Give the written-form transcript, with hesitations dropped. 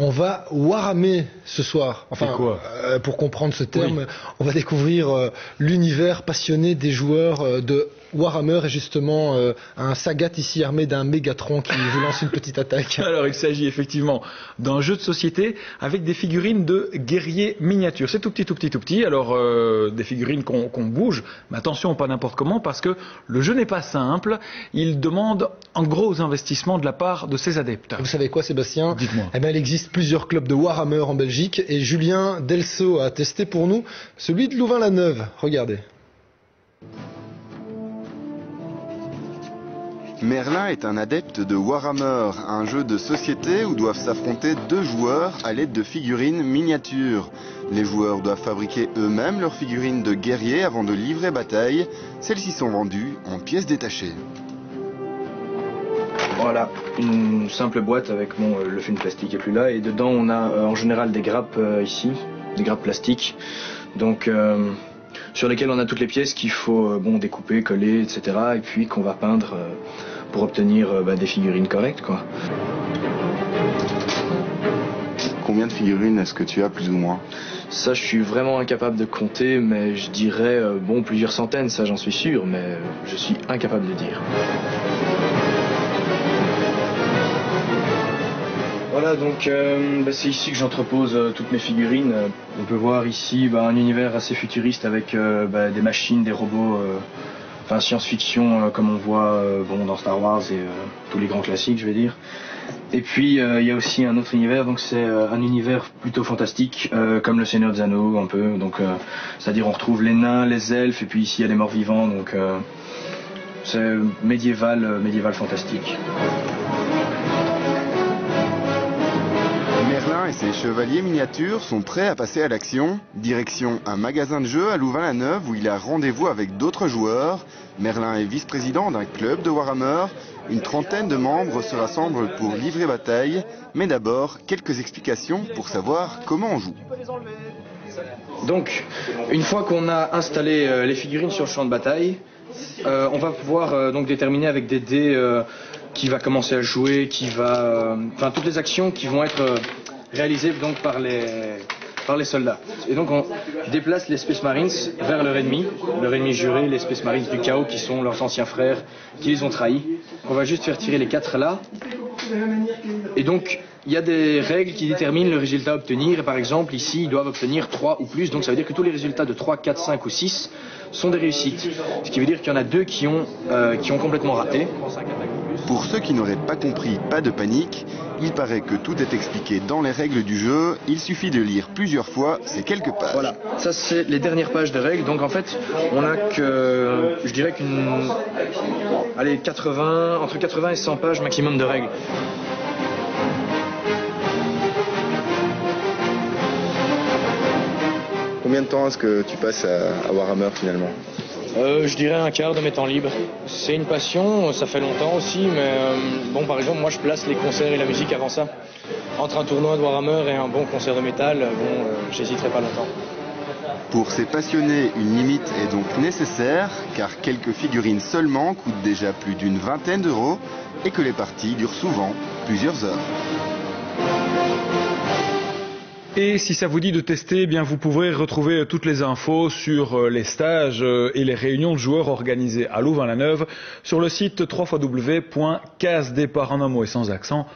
On va warhammer ce soir. Enfin, pour comprendre ce terme, on va découvrir l'univers passionné des joueurs de Warhammer et justement un Sagat ici armé d'un Mégatron qui vous lance une petite attaque. Alors il s'agit effectivement d'un jeu de société avec des figurines de guerriers miniatures. C'est tout petit. Alors des figurines qu'on bouge, mais attention, pas n'importe comment, parce que le jeu n'est pas simple. Il demande un gros investissement de la part de ses adeptes. Vous savez quoi, Sébastien? Dites-moi. Eh bien, il existe plusieurs clubs de Warhammer en Belgique et Julien Delceau a testé pour nous celui de Louvain-la-Neuve. Regardez. Merlin est un adepte de Warhammer, un jeu de société où doivent s'affronter deux joueurs à l'aide de figurines miniatures. Les joueurs doivent fabriquer eux-mêmes leurs figurines de guerriers avant de livrer bataille. Celles-ci sont vendues en pièces détachées. Voilà, une simple boîte avec le film plastique est plus là, et dedans on a en général des grappes ici, des grappes plastiques, donc sur lesquelles on a toutes les pièces qu'il faut découper, coller, etc. et puis qu'on va peindre pour obtenir des figurines correctes, quoi. Combien de figurines est-ce que tu as plus ou moins? Ça, je suis vraiment incapable de compter, mais je dirais plusieurs centaines, ça j'en suis sûr, mais je suis incapable de dire. Voilà, donc c'est ici que j'entrepose toutes mes figurines. On peut voir ici un univers assez futuriste avec des machines, des robots, science-fiction comme on voit dans Star Wars et tous les grands classiques, je vais dire. Et puis il y a aussi un autre univers, donc c'est un univers plutôt fantastique, comme le Seigneur des Anneaux un peu. Donc c'est-à-dire on retrouve les nains, les elfes, et puis ici il y a les morts vivants, donc c'est médiéval fantastique. Merlin et ses chevaliers miniatures sont prêts à passer à l'action. Direction un magasin de jeux à Louvain-la-Neuve où il a rendez-vous avec d'autres joueurs. Merlin est vice-président d'un club de Warhammer. Une trentaine de membres se rassemblent pour livrer bataille. Mais d'abord, quelques explications pour savoir comment on joue. Donc, une fois qu'on a installé les figurines sur le champ de bataille, on va pouvoir déterminer avec des dés qui va commencer à jouer, toutes les actions qui vont être réalisées donc par les soldats. Et donc on déplace les Space Marines vers leur ennemi juré, les Space Marines du chaos qui sont leurs anciens frères qui les ont trahis. On va juste faire tirer les 4 là. Et donc il y a des règles qui déterminent le résultat à obtenir. Et par exemple ici ils doivent obtenir 3 ou plus. Donc ça veut dire que tous les résultats de 3, 4, 5 ou 6 sont des réussites. Ce qui veut dire qu'il y en a 2 qui ont complètement raté. Pour ceux qui n'auraient pas compris, pas de panique. Il paraît que tout est expliqué dans les règles du jeu. Il suffit de lire plusieurs fois ces quelques pages. Voilà, ça c'est les dernières pages de règles. Donc en fait, on a que, je dirais entre 80 et 100 pages maximum de règles. Combien de temps est-ce que tu passes à Warhammer finalement? Je dirais un quart de mes temps libres. C'est une passion, ça fait longtemps aussi, mais par exemple, moi je place les concerts et la musique avant ça. Entre un tournoi de Warhammer et un bon concert de métal, j'hésiterai pas longtemps. Pour ces passionnés, une limite est donc nécessaire, car quelques figurines seulement coûtent déjà plus d'une vingtaine d'euros et que les parties durent souvent plusieurs heures. Et si ça vous dit de tester, vous pourrez retrouver toutes les infos sur les stages et les réunions de joueurs organisées à Louvain-la-Neuve sur le site www.casedépart en un mot et sans accent.